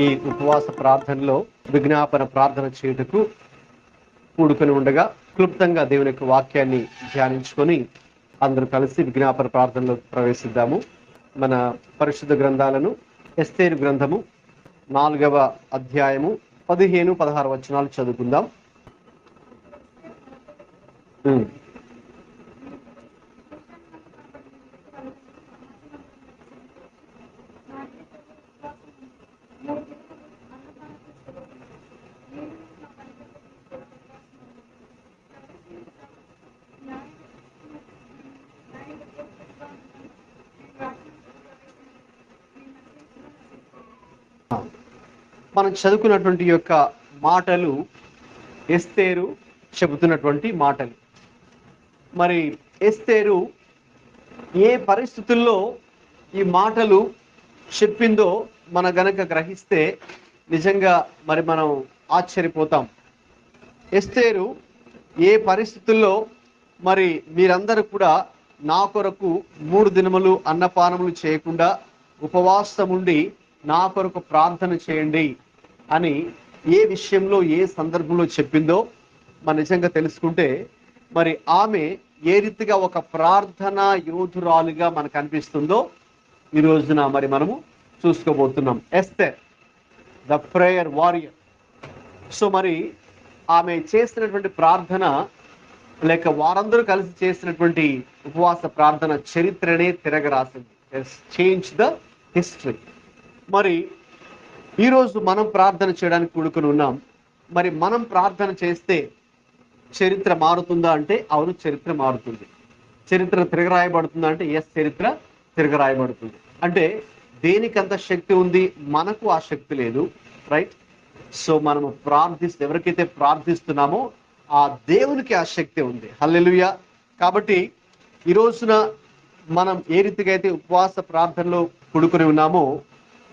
ఈ ఉపవాస ప్రార్థనలో విజ్ఞాపన ప్రార్థన చేయుటకు కూడుకొని ఉండగా క్లుప్తంగా దేవుని యొక్క వాక్యాన్ని ధ్యానించుకొని అందరూ కలిసి విజ్ఞాపన ప్రార్థనలో ప్రవేశిద్దాము. మన పరిశుద్ధ గ్రంథాలను ఎస్తేరు గ్రంథము 4వ అధ్యాయము 15-16 వచనాలు చదువుకుందాం. మనం చదువుకున్నటువంటి యొక్క మాటలు ఎస్తేరు చెబుతున్నటువంటి మాటలు. మరి ఎస్తేరు ఏ పరిస్థితుల్లో ఈ మాటలు చెప్పిందో మన గనక గ్రహిస్తే నిజంగా మరి మనం ఆశ్చర్యపోతాం. ఎస్తేరు ఏ పరిస్థితుల్లో మరి మీరందరూ కూడా నా కొరకు 3 దినములు అన్నపానములు చేయకుండా ఉపవాసం ఉండి నా కొరకు ప్రార్థన చేయండి అని ఏ విషయంలో ఏ సందర్భంలో చెప్పిందో మనం నిజంగా తెలుసుకుంటే మరి ఆమె ఏ రీతిగా ఒక ప్రార్థనా యోధురాలుగా మనకు అనిపిస్తుందో ఈ రోజున మరి మనము చూసుకోబోతున్నాం. Esther the prayer warrior. So మరి ఆమె చేసినటువంటి ప్రార్థన లేక వారందరూ కలిసి చేసినటువంటి ఉపవాస ప్రార్థన చరిత్రనే తిరగరాసింది. Change the history. మరి ఈరోజు మనం ప్రార్థన చేయడానికి కూడుకుని ఉన్నాం. మరి మనం ప్రార్థన చేస్తే చరిత్ర మారుతుందా అంటే అవును, చరిత్ర మారుతుంది. చరిత్ర తిరగరాయబడుతుందా అంటే ఎస్, చరిత్ర తిరగరాయబడుతుంది. అంటే దేనికంత శక్తి ఉంది? మనకు ఆ శక్తి లేదు, రైట్? సో మనము ఎవరికైతే ప్రార్థిస్తున్నామో ఆ దేవునికి ఆ శక్తి ఉంది. హల్లెలూయా. కాబట్టి ఈ రోజున మనం ఏ రీతిగా అయితే ఉపవాస ప్రార్థనలో కూడుకుని ఉన్నామో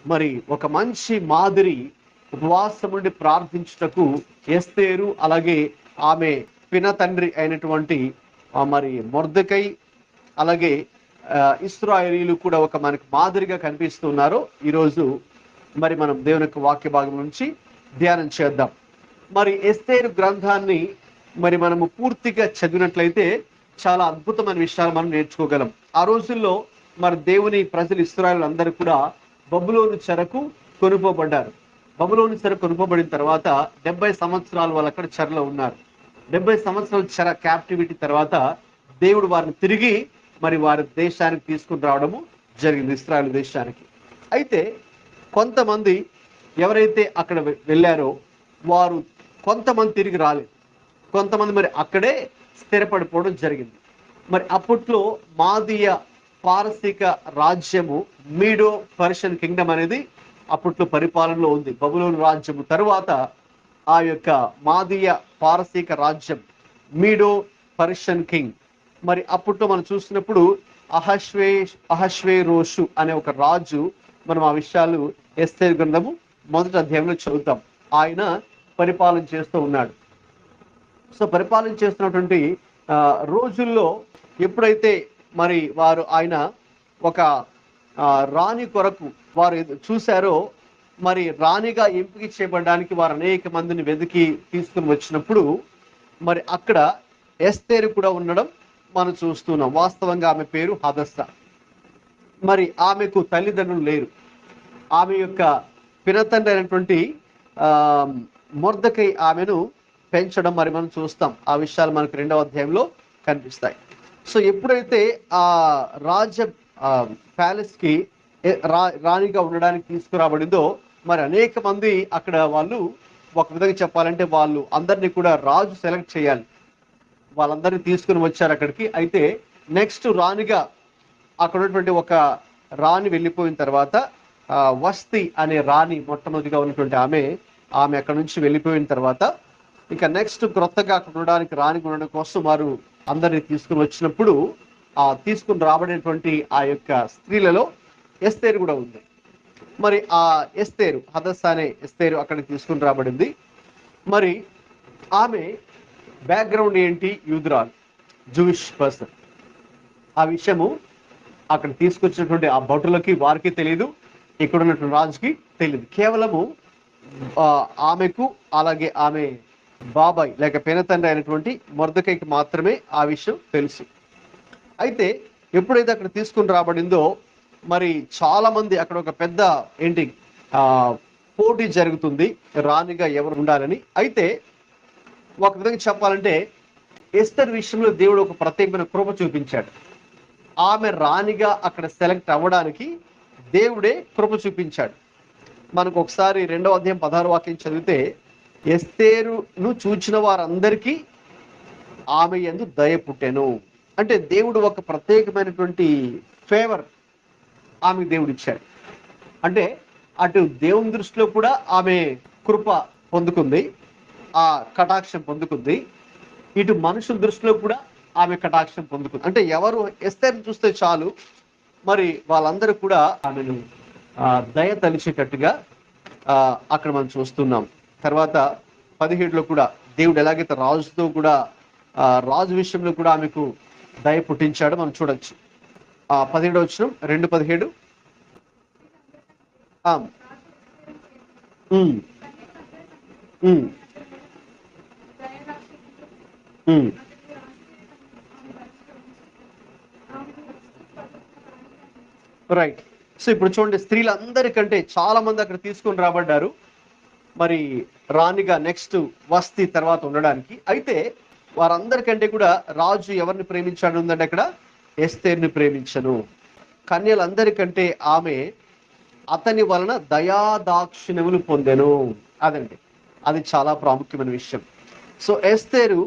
మరి ఒక మంచి మాదిరి ఉపవాసం ఉండి ప్రార్థించుటకు ఎస్తేరు అలాగే ఆమె పినతండ్రి అయినటువంటి మరి మొర్దెకై అలాగే ఇశ్రాయేలీయులు కూడా ఒక మనకు మాదిరిగా కనిపిస్తున్నారు. ఈరోజు మరి మనం దేవుని యొక్క వాక్య భాగం నుంచి ధ్యానం చేద్దాం. మరి ఎస్తేరు గ్రంథాన్ని మరి మనము పూర్తిగా చదివినట్లయితే చాలా అద్భుతమైన విషయాలు మనం నేర్చుకోగలం. ఆ రోజుల్లో మరి దేవుని ప్రజలు ఇశ్రాయేలు అందరూ కూడా బబులోను చెరకు కొనుక్కోబడ్డారు. బబులోను చెర కొనుక్కోబడిన తర్వాత 70 సంవత్సరాలు వాళ్ళు అక్కడ చెరలో ఉన్నారు. 70 సంవత్సరాల చెర క్యాప్టివిటీ తర్వాత దేవుడు వారిని తిరిగి మరి వారి దేశానికి తీసుకుని రావడము జరిగింది, ఇశ్రాయేలు దేశానికి. అయితే కొంతమంది ఎవరైతే అక్కడ వెళ్ళారో వారు కొంతమంది తిరిగి రాలేదు, కొంతమంది మరి అక్కడే స్థిరపడిపోవడం జరిగింది. మరి అప్పట్లో మాదీయ పారసీక రాజ్యము మీడో పర్షియన్ కింగ్డమ్ అనేది అప్పట్లో పరిపాలనలో ఉంది. బబులోను రాజ్యము తరువాత ఆ యొక్క మాదీయ పారసీక రాజ్యం మీడో పర్షియన్ కింగ్. మరి అప్పట్లో మనం చూసినప్పుడు అహష్వేరోషు అనే ఒక రాజు, మనం ఆ విషయాలు ఎస్తేరు గ్రంథము 1వ అధ్యాయంలో చదువుతాం. ఆయన పరిపాలన చేస్తూ ఉన్నాడు. సో పరిపాలన చేస్తున్నటువంటి రోజుల్లో ఎప్పుడైతే మరి ఆయన ఒక రాణి కొరకు వారు చూశారో మరి రాణిగా ఎంపిక చేయబడడానికి వారు అనేక మందిని వెతికి తీసుకుని వచ్చినప్పుడు మరి అక్కడ ఎస్తేరు కూడా ఉండడం మనం చూస్తున్నాం. వాస్తవంగా ఆమె పేరు హదస్సా. మరి ఆమెకు తల్లిదండ్రులు లేరు. ఆమె యొక్క పినతండ్రి అయినటువంటి మొర్దెకై ఆమెను పెంచడం మరి మనం చూస్తాం. ఆ విషయాలు మనకు 2వ అధ్యాయంలో కనిపిస్తాయి. సో ఎప్పుడైతే ఆ ప్యాలెస్ కి రాణిగా ఉండడానికి తీసుకురాబడిందో మరి అనేక మంది అక్కడ వాళ్ళు ఒక విధంగా చెప్పాలంటే వాళ్ళు అందరినీ కూడా రాజు సెలెక్ట్ చేయాలి. వాళ్ళందరినీ తీసుకుని వచ్చారు అక్కడికి. అయితే నెక్స్ట్ రాణిగా అక్కడ ఉన్నటువంటి ఒక రాణి వెళ్ళిపోయిన తర్వాత వస్తి అనే రాణి మొట్టమొదటిగా ఉన్నటువంటి ఆమె అక్కడ నుంచి వెళ్ళిపోయిన తర్వాత ఇంకా నెక్స్ట్ క్రొత్తగా అక్కడ ఉండడానికి రాణి ఉండడం కోసం వారు అందరినీ తీసుకుని వచ్చినప్పుడు తీసుకుని రాబడినటువంటి ఆ యొక్క స్త్రీలలో ఎస్తేరు కూడా ఉంది. మరి ఆ ఎస్తేరు, హదస్సా అనే ఎస్తేరు అక్కడికి తీసుకుని రాబడింది. మరి ఆమె బ్యాక్గ్రౌండ్ ఏంటి? యూదురాలు, జూయిష్ పర్సన్. ఆ విషయము అక్కడ తీసుకొచ్చినటువంటి ఆ భటులకి వారికి తెలియదు, ఇక్కడ ఉన్నటువంటి రాజుకి తెలియదు. కేవలము ఆమెకు అలాగే ఆమె బాబాయ్ లేక పెనతండ్రి అయినటువంటి మొర్దెకైకి మాత్రమే ఆ విషయం తెలుసు. అయితే ఎప్పుడైతే అక్కడ తీసుకుని రాబడిందో మరి చాలా మంది అక్కడ ఒక పెద్ద ఏంటి పోటీ జరుగుతుంది రాణిగా ఎవరు ఉండాలని. అయితే ఒక విధంగా చెప్పాలంటే ఎస్తర్ విషయంలో దేవుడు ఒక ప్రత్యేకమైన కృప చూపించాడు. ఆమె రాణిగా అక్కడ సెలెక్ట్ అవ్వడానికి దేవుడే కృప చూపించాడు. మనకు ఒకసారి 2వ అధ్యాయం 16వ వాక్యం చదివితే, ఎస్తేరును చూచిన వారందరికీ ఆమె యందు దయ పుట్టెను. అంటే దేవుడు ఒక ప్రత్యేకమైనటువంటి ఫేవర్ ఆమె దేవుడు ఇచ్చాడు. అంటే అటు దేవుని దృష్టిలో కూడా ఆమె కృప పొందుకుంది, ఆ కటాక్షం పొందుకుంది. ఇటు మనుషుల దృష్టిలో కూడా ఆమె కటాక్షం పొందుకుంది. అంటే ఎవరు ఎస్తేరును చూస్తే చాలు మరి వాళ్ళందరూ కూడా ఆమెను దయ తలిచేటట్టుగా అక్కడ మనం చూస్తున్నాం. తర్వాత 17లో కూడా దేవుడు ఎలాగైతే రాజుతో కూడా రాజు విషయంలో కూడా ఆమెకు దయ పుట్టించాడో మనం చూడొచ్చు. 17వ వచనం 2:17. రైట్. సో ఇప్పుడు చూడండి, స్త్రీలందరికంటే చాలా మంది అక్కడ తీసుకొని రాబడ్డారు మరి రాణిగా నెక్స్ట్ వస్తీ తర్వాత ఉండడానికి. అయితే వారందరికంటే కూడా రాజు ఎవరిని ప్రేమించాడు ఉందంటే అక్కడ ఎస్తేర్ని ప్రేమించను. కన్యలందరికంటే ఆమె అతని వలన దయాదాక్షిణ్యములు పొందెను. అదండి, అది చాలా ప్రాముఖ్యమైన విషయం. సో ఎస్తేరు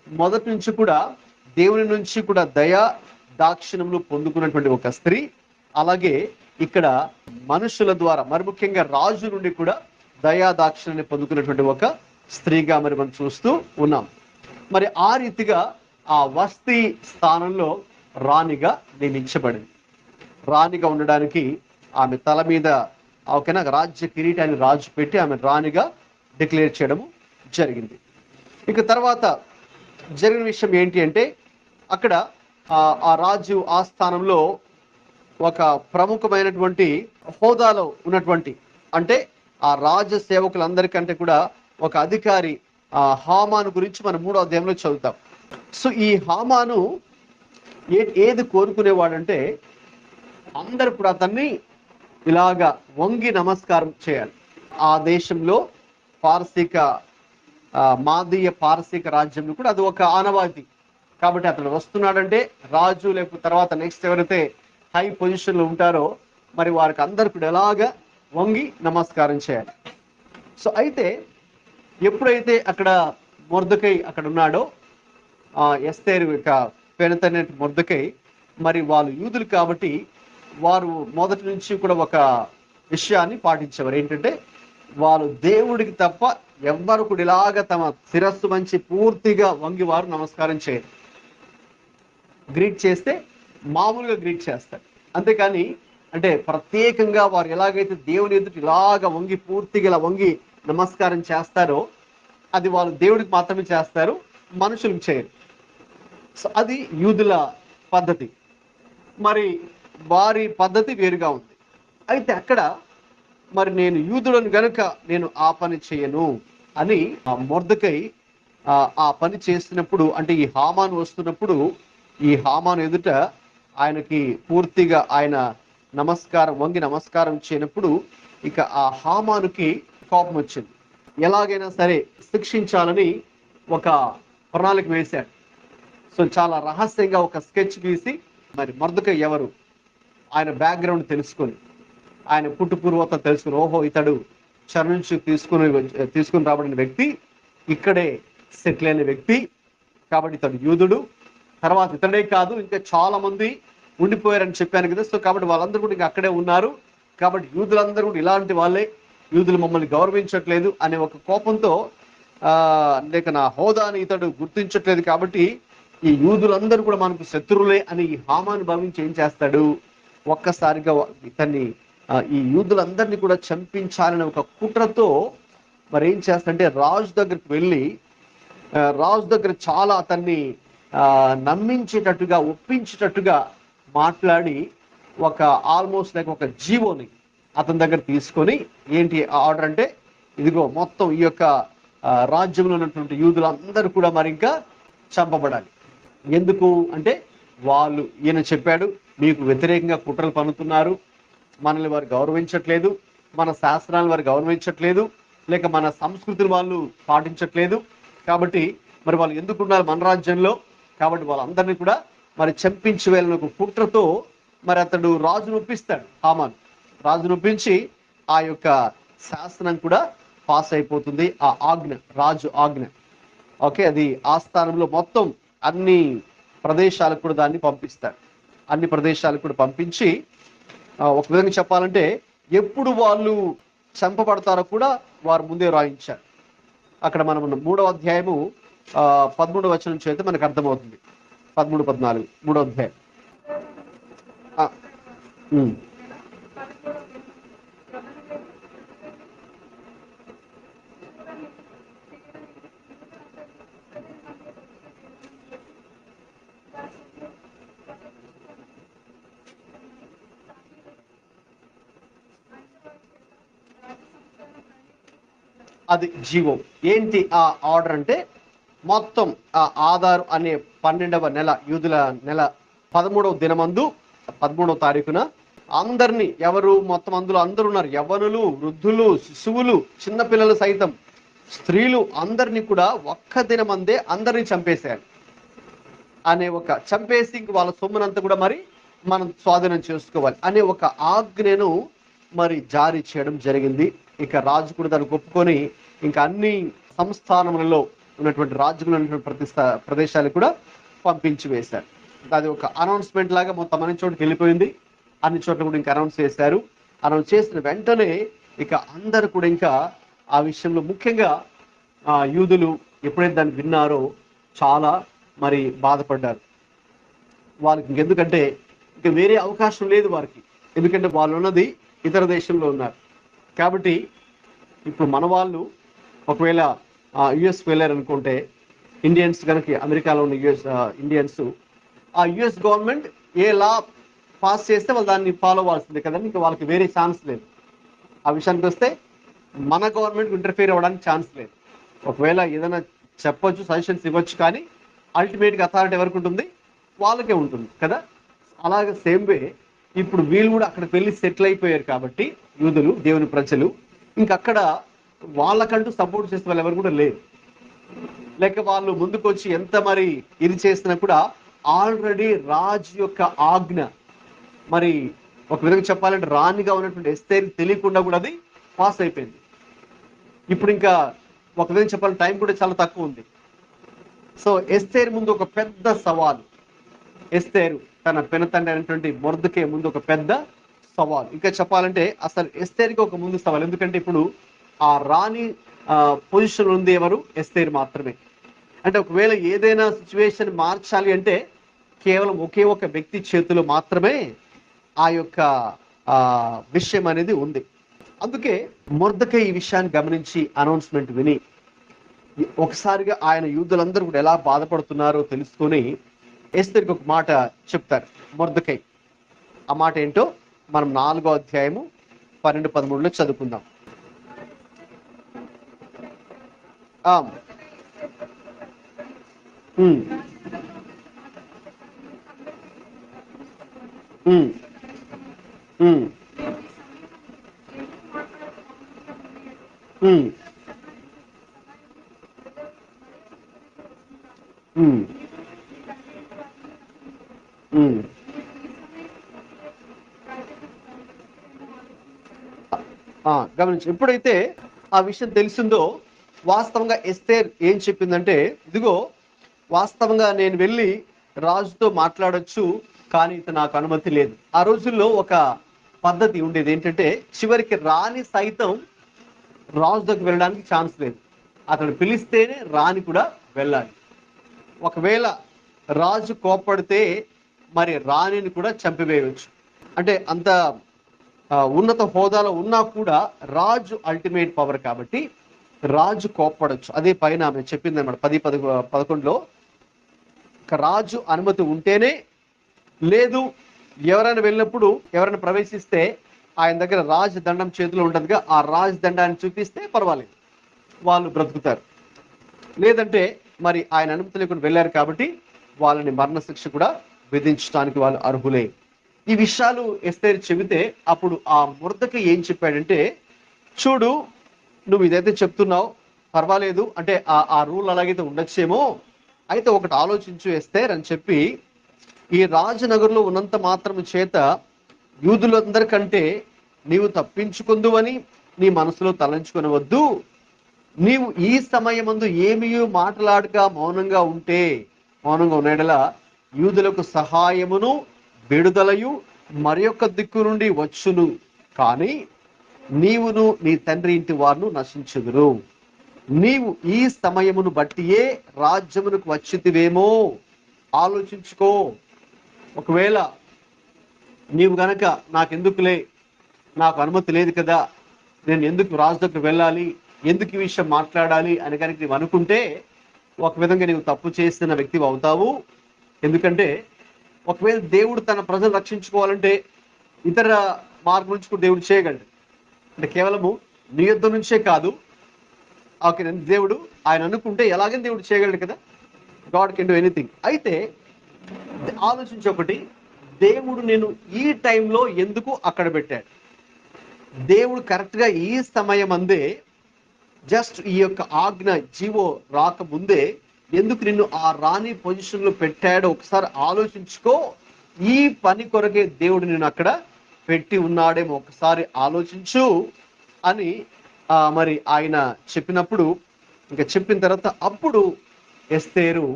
మొదటి నుంచి కూడా దేవుని నుంచి కూడా దయా దాక్షిణ్యములు పొందుకున్నటువంటి ఒక స్త్రీ. అలాగే ఇక్కడ మనుషుల ద్వారా మరి ముఖ్యంగా రాజు నుండి కూడా దయా దాక్షిణ్యాన్ని పొందుకున్నటువంటి ఒక స్త్రీగా మరి మనం చూస్తూ ఉన్నాం. మరి ఆ రీతిగా ఆ వస్తీ స్థానంలో రాణిగా నియమించబడింది. రాణిగా ఉండడానికి ఆమె తల మీద ఓకేనా రాజ్య కిరీటాన్ని రాజు పెట్టి ఆమె రాణిగా డిక్లేర్ చేయడము జరిగింది. ఇక తర్వాత జరిగిన విషయం ఏంటి అంటే అక్కడ ఆ రాజు ఆ స్థానంలో ఒక ప్రముఖమైనటువంటి హోదాలో ఉన్నటువంటి అంటే ఆ రాజ సేవకులందరికంటే కూడా ఒక అధికారి హామాను గురించి మనం 3వ అధ్యాయంలో చదువుతాం. సో ఈ హామాను ఏది కోరుకునేవాడంటే అందరూ కూడా అతన్ని ఇలాగా వంగి నమస్కారం చేయాలి. ఆ దేశంలో పారసీక మాదీయ పారసీక రాజ్యంలో కూడా అది ఒక ఆనవాయితీ. కాబట్టి అతను వస్తున్నాడంటే రాజు లేకపోతే తర్వాత నెక్స్ట్ ఎవరైతే హై పొజిషన్లో ఉంటారో మరి వారికి అందరు కూడా ఎలాగా వంగి నమస్కారం చేయాలి. సో అయితే ఎప్పుడైతే అక్కడ మొర్దెకై అక్కడ ఉన్నాడో ఎస్తేరు యొక్క పెనతనే మొర్దెకై మరి వాళ్ళు యూదులు కాబట్టి వారు మొదటి నుంచి కూడా ఒక విషయాన్ని పాటించేవారు. ఏంటంటే వాళ్ళు దేవుడికి తప్ప ఎవ్వరు కూడా ఇలాగ తమ శిరస్సు మంచి పూర్తిగా వంగి వారు నమస్కారం చేయరు. గ్రీట్ చేస్తే మామూలుగా గ్రీట్ చేస్తారు, అంతేకాని అంటే ప్రత్యేకంగా వారు ఎలాగైతే దేవుని ఎదుటి ఇలాగ వంగి పూర్తిగా ఇలా వంగి నమస్కారం చేస్తారో అది వాళ్ళు దేవుడికి మాత్రమే చేస్తారు, మనుషులకు చేయరు. సో అది యూదుల పద్ధతి. మరి వారి పద్ధతి వేరుగా ఉంది. అయితే అక్కడ మరి నేను యూదులను గనుక నేను ఆ పని చేయను అని మొర్దెకై ఆ పని చేస్తున్నప్పుడు అంటే ఈ హామాను వస్తున్నప్పుడు ఈ హామాను ఎదుట ఆయనకి పూర్తిగా ఆయన వంగి నమస్కారం చేయనప్పుడు ఇక ఆ హామానుకి కోపం వచ్చింది. ఎలాగైనా సరే శిక్షించాలని ఒక ప్రణాళిక వేశాడు. సో చాలా రహస్యంగా ఒక స్కెచ్ గీసి మరి మొర్దెకై ఎవరు ఆయన బ్యాక్గ్రౌండ్ తెలుసుకొని ఆయన పుట్టుపూర్వత తెలుసుకుని ఓహో ఇతడు చెర నుంచి తీసుకుని రాబడిన వ్యక్తి, ఇక్కడే సెటిల్ అయిన వ్యక్తి కాబట్టి ఇతడు యూదుడు. తర్వాత ఇతడే కాదు ఇంకా చాలా మంది ఉండిపోయారని చెప్పాను కదా. సో కాబట్టి వాళ్ళందరూ కూడా ఇంకా అక్కడే ఉన్నారు కాబట్టి యూదులందరూ కూడా ఇలాంటి వాళ్ళే, యూదులు మమ్మల్ని గౌరవించట్లేదు అనే ఒక కోపంతో లేక నా హోదాని ఇతడు గుర్తించట్లేదు కాబట్టి ఈ యూదులందరూ కూడా మనకు శత్రువులే అని ఈ హామాను భావించి ఏం చేస్తాడు, ఒక్కసారిగా ఇతన్ని ఈ యూదులందరినీ కూడా చంపించాలనే ఒక కుట్రతో మరి ఏం చేస్తాడంటే రాజు దగ్గరికి వెళ్ళి రాజు దగ్గర చాలా అతన్ని నమ్మించేటట్టుగా ఒప్పించేటట్టుగా మాట్లాడి ఒక ఆల్మోస్ట్ లైక్ ఒక జీవోని అతని దగ్గర తీసుకొని ఏంటి ఆర్డర్ అంటే, ఇదిగో మొత్తం ఈ యొక్క రాజ్యంలో ఉన్నటువంటి యూదులందరూ కూడా మరి ఇంకా చంపబడాలి. ఎందుకు అంటే ఈయన చెప్పాడు, మీకు వ్యతిరేకంగా కుట్రలు పన్నుతున్నారు, మనల్ని వారు గౌరవించట్లేదు, మన శాస్త్రాలను వారు గౌరవించట్లేదు, లేక మన సంస్కృతిని వాళ్ళు పాటించట్లేదు. కాబట్టి మరి వాళ్ళు ఎందుకు ఉన్నారు మన రాజ్యంలో? కాబట్టి వాళ్ళందరినీ కూడా మరి చంపించి వెళ్ళిన ఒక కుట్రతో మరి అతడు రాజును ఒప్పిస్తాడు. హామాను రాజును ఒప్పించి ఆ యొక్క శాసనం కూడా పాస్ అయిపోతుంది. ఆ ఆజ్ఞ, రాజు ఆజ్ఞ. ఓకే, అది ఆస్థానంలో మొత్తం అన్ని ప్రదేశాలకు కూడా దాన్ని పంపిస్తారు. అన్ని ప్రదేశాలకు కూడా పంపించి ఒక విధంగా చెప్పాలంటే ఎప్పుడు వాళ్ళు చంపబడతారో కూడా వారు ముందే రాయించారు. అక్కడ మనం 3వ అధ్యాయము 13వ వచనం నుంచి అయితే మనకు అర్థమవుతుంది. 13, 14 3వ అధ్యాయం. అది జీవం. ఏంటి ఆ ఆర్డర్ అంటే, మొత్తం ఆ ఆదారు అనే 12వ నెల, యూదుల నెల 13వ దినమందు 13వ తారీఖున అందరినీ, ఎవరు మొత్తం అందులో అందరూ ఉన్నారు, యవ్వనులు, వృద్ధులు, శిశువులు, చిన్నపిల్లలు సైతం, స్త్రీలు అందరినీ కూడా ఒక్క దినమందే అందరినీ చంపేసేయాలి అనే ఒక, చంపేసి వాళ్ళ సొమ్మునంతా కూడా మరి మనం స్వాధీనం చేసుకోవాలి అనే ఒక ఆజ్ఞను మరి జారీ చేయడం జరిగింది. ఇక రాజు కూడా దానికి ఒప్పుకొని ఇంకా అన్ని సంస్థానములలో ఉన్నటువంటి రాజులు ఉన్నటువంటి ప్రదేశాలకు కూడా పంపించి వేశారు. అది ఒక అనౌన్స్మెంట్ లాగా మొత్తం అన్ని చోట్లకి వెళ్ళిపోయింది. అన్ని చోట్ల కూడా ఇంకా అనౌన్స్ చేశారు. అనౌన్స్ చేసిన వెంటనే ఇక అందరు కూడా ఇంకా ఆ విషయంలో, ముఖ్యంగా యూదులు ఎప్పుడైతే దాన్ని విన్నారో చాలా మరి బాధపడ్డారు. వాళ్ళకి ఇంకెందుకంటే ఇంకా వేరే అవకాశం లేదు వారికి, ఎందుకంటే వాళ్ళు ఉన్నది ఇతర దేశంలో ఉన్నారు. కాబట్టి ఇప్పుడు మన వాళ్ళు ఒకవేళ యుఎస్ వెళ్ళారనుకుంటే, ఇండియన్స్ కనుక అమెరికాలో ఉన్న ఇండియన్స్, ఆ యుఎస్ గవర్నమెంట్ ఏ లా పాస్ చేస్తే వాళ్ళు దాన్ని ఫాలో అవ్వాల్సిందే కదండి. ఇంకా వాళ్ళకి వేరే ఛాన్స్ లేదు. ఆ విషయానికి వస్తే మన గవర్నమెంట్ ఇంటర్ఫియర్ అవ్వడానికి ఛాన్స్ లేదు. ఒకవేళ ఏదైనా చెప్పొచ్చు, సజెషన్స్ ఇవ్వచ్చు, కానీ అల్టిమేట్గా అథారిటీ ఎవరికి ఉంటుంది? వాళ్ళకే ఉంటుంది కదా. అలాగే సేమ్ వే ఇప్పుడు వీళ్ళు కూడా అక్కడికి వెళ్ళి సెటిల్ అయిపోయారు కాబట్టి, యూదులు, దేవుని ప్రజలు, ఇంకక్కడ వాళ్ళకంటూ సపోర్ట్ చేసే వాళ్ళు ఎవరు కూడా లేరు. లేక వాళ్ళు ముందుకు వచ్చి ఎంత మరి ఇది చేసినా కూడా ఆల్రెడీ రాజు యొక్క ఆజ్ఞ, మరి ఒక విధంగా చెప్పాలంటే రాణిగా ఉన్నటువంటి ఎస్తేర్ తెలియకుండా కూడా అది పాస్ అయిపోయింది. ఇప్పుడు ఇంకా ఒక విధంగా చెప్పాలంటే టైం కూడా చాలా తక్కువ ఉంది. సో ఎస్తేర్ ముందు ఒక పెద్ద సవాలు, ఎస్తేరు తన పెనతండ్రి అయినటువంటి మొర్దెకై ముందు ఒక పెద్ద సవాల్. ఇంకా చెప్పాలంటే అసలు ఎస్తేర్కి ఒక ముందు సవాల్, ఎందుకంటే ఇప్పుడు ఆ రాణి పొజిషన్ ఉంది ఎవరు? ఎస్తేర్ మాత్రమే. అంటే ఒకవేళ ఏదైనా సిచ్యువేషన్ మార్చాలి అంటే కేవలం ఒకే ఒక వ్యక్తి చేతిలో మాత్రమే ఆ యొక్క విషయం అనేది ఉంది. అందుకే మొర్దెకై ఈ విషయాన్ని గమనించి అనౌన్స్మెంట్ విని ఒకసారిగా ఆయన యూదులందరూ కూడా ఎలా బాధపడుతున్నారో తెలుసుకొని ఎస్తేర్కి ఒక మాట చెప్తారు మొర్దెకై. ఆ మాట ఏంటో మనం 4వ అధ్యాయము 12, 13లో చదువుకుందాం. గమనించు. ఎప్పుడైతే ఆ విషయం తెలిసిందో, వాస్తవంగా ఎస్తేర్ ఏం చెప్పిందంటే, ఇదిగో వాస్తవంగా నేను వెళ్ళి రాజుతో మాట్లాడొచ్చు, కానీ నాకు అనుమతి లేదు. ఆ రోజుల్లో ఒక పద్ధతి ఉండేది ఏంటంటే, చివరికి రాణి సైతం రాజు దగ్గర వెళ్ళడానికి ఛాన్స్ లేదు. అతను పిలిస్తేనే రాణి కూడా వెళ్ళాలి. ఒకవేళ రాజు కోప్పడితే మరి రాణిని కూడా చంపివేయవచ్చు. అంటే అంత ఉన్నత హోదాలో ఉన్నా కూడా రాజు అల్టిమేట్ పవర్ కాబట్టి రాజు కోప్పడచ్చు. అదే పైన ఆమె చెప్పింది అన్నమాట 10, 11లో. రాజు అనుమతి ఉంటేనే, లేదు ఎవరైనా వెళ్ళినప్పుడు ఎవరైనా ప్రవేశిస్తే ఆయన దగ్గర రాజదండం చేతిలో ఉంటుందిగా, ఆ రాజదండాన్ని చూపిస్తే పర్వాలేదు, వాళ్ళు బ్రతుకుతారు. లేదంటే మరి ఆయన అనుమతి లేకుండా వెళ్ళారు కాబట్టి వాళ్ళని మరణశిక్ష కూడా విధించడానికి వాళ్ళు అర్హులే. ఈ విషయాలు ఎస్తేరు చెబితే అప్పుడు ఆ మొర్దెకై ఏం చెప్పాడంటే, చూడు నువ్వు ఇదైతే చెప్తున్నావు పర్వాలేదు, అంటే ఆ రూల్ అలాగైతే ఉండొచ్చేమో, అయితే ఒకటి ఆలోచించు ఎస్తేర్ అని చెప్పి, ఈ రాజనగర్లో ఉన్నంత మాత్రం చేత యూదులందరికంటే నీవు తప్పించుకుందువని నీ మనసులో తలంచుకొనవద్దు. నీవు ఈ సమయమందు ఏమీ మాట్లాడక మౌనంగా ఉంటే, మౌనంగా ఉన్నడలా యూదులకు సహాయమును విడుదలయు మరి యొక్క దిక్కు నుండి వచ్చును, కానీ నీవును నీ తండ్రి ఇంటి వారును నశించుదురు. నీవు ఈ సమయమును బట్టియే రాజ్యమునకు వచ్చితివేమో ఆలోచించుకో. ఒకవేళ నీవు గనక నాకెందుకులే, నాకు అనుమతి లేదు కదా, నేను ఎందుకు రాజు దగ్గర వెళ్ళాలి, ఎందుకు ఈ విషయం మాట్లాడాలి అని కనుక నీవు అనుకుంటే ఒక విధంగా నీవు తప్పు చేస్తున్న వ్యక్తివి అవుతావు. ఎందుకంటే ఒకవేళ దేవుడు తన ప్రజలు రక్షించుకోవాలంటే ఇతర మార్గం నుంచి కూడా దేవుడు చేయగలడు. అంటే కేవలము నీ యుద్ధం నుంచే కాదు, ఓకే, దేవుడు ఆయన అనుకుంటే ఎలాగైనా దేవుడు చేయగలడు కదా, గాడ్ కెన్ డూ ఎనీథింగ్. అయితే ఆలోచించి ఒకటి, దేవుడు నేను ఈ టైంలో ఎందుకు అక్కడ పెట్టాడు? దేవుడు కరెక్ట్గా ఈ సమయం అందే, జస్ట్ ఈ యొక్క ఆజ్ఞ జీవో రాకముందే ఎందుకు నిన్ను ఆ రాణి పొజిషన్లో పెట్టాడో ఒకసారి ఆలోచించుకో. ఈ పని కొరకే దేవుడు నిన్ను అక్కడ పెట్టి ఉన్నాడేమో ఒకసారి ఆలోచించు అని మరి ఆయన చెప్పినప్పుడు, ఇంకా చెప్పిన తర్వాత అప్పుడు ఎస్తేరు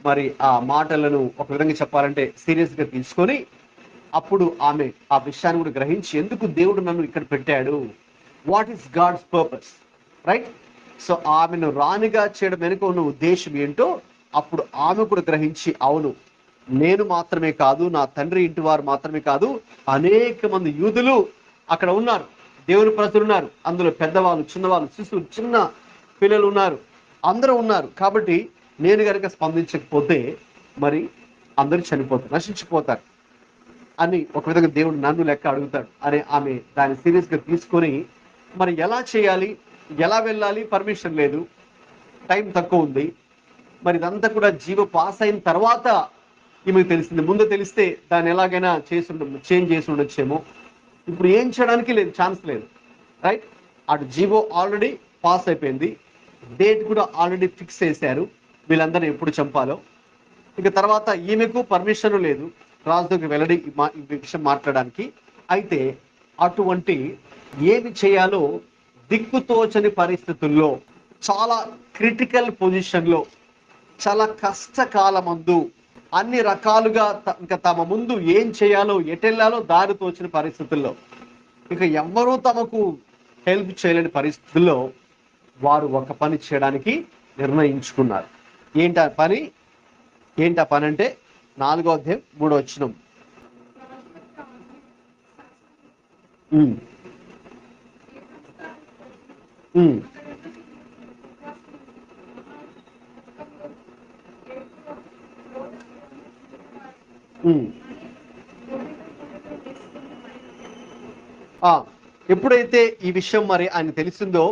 మరి ఆ మాటలను ఒక విధంగా చెప్పాలంటే సీరియస్గా తీసుకొని అప్పుడు ఆమె ఆ విషయాన్ని కూడా గ్రహించి, ఎందుకు దేవుడు నన్ను ఇక్కడ పెట్టాడు, what is God's purpose, right? So ఆమెను రాణిగా చేయడం వెనుక ఉన్న ఉద్దేశం ఏంటో అప్పుడు ఆమె కూడా గ్రహించి, అవును, నేను మాత్రమే కాదు, నా తండ్రి ఇంటి వారు మాత్రమే కాదు, అనేక మంది యూదులు అక్కడ ఉన్నారు, దేవుని ప్రజలు ఉన్నారు, అందులో పెద్దవాళ్ళు, చిన్నవాళ్ళు, శిశువులు, చిన్న పిల్లలు ఉన్నారు, అందరూ ఉన్నారు. కాబట్టి నేను కనుక స్పందించకపోతే మరి అందరూ చనిపోతారు, నశించిపోతారు అని ఒక విధంగా దేవుడు నన్ను లెక్క అడుగుతాడు అని ఆమె దాన్ని సీరియస్గా తీసుకొని, మరి ఎలా చేయాలి, ఎలా వెళ్ళాలి, పర్మిషన్ లేదు, టైం తక్కువ ఉంది, మరి ఇదంతా కూడా జీవో పాస్ అయిన తర్వాత ఈమెకు తెలిసింది. ముందు తెలిస్తే దాన్ని ఎలాగైనా చేంజ్ చేసి ఉండొచ్చేమో. ఇప్పుడు ఏం చేయడానికి లేదు, ఛాన్స్ లేదు, రైట్? అటు జీవో ఆల్రెడీ పాస్ అయిపోయింది, డేట్ కూడా ఆల్రెడీ ఫిక్స్ చేశారు వీళ్ళందరినీ ఎప్పుడు చంపాలో. ఇక తర్వాత ఈమెకు పర్మిషన్ లేదు రాజు దగ్గర వెళ్ళడి ఈ విషయం మాట్లాడడానికి. అయితే అటువంటి ఏమి చేయాలో దిక్కుతోచని పరిస్థితుల్లో, చాలా క్రిటికల్ పొజిషన్లో, చాలా కష్టకాలమందు, అన్ని రకాలుగా ఇంకా తమ ముందు ఏం చేయాలో ఎటెళ్ళాలో దారి తోచిన పరిస్థితుల్లో, ఇక ఎవ్వరూ తమకు హెల్ప్ చేయలేని పరిస్థితుల్లో వారు ఒక పని చేయడానికి నిర్ణయించుకున్నారు. ఏంటి ఆ పని అంటే 4వ అధ్యాయం 3వ వచనం. ఎప్పుడైతే ఈ విషయం మరి ఆయన తెలిసిందో,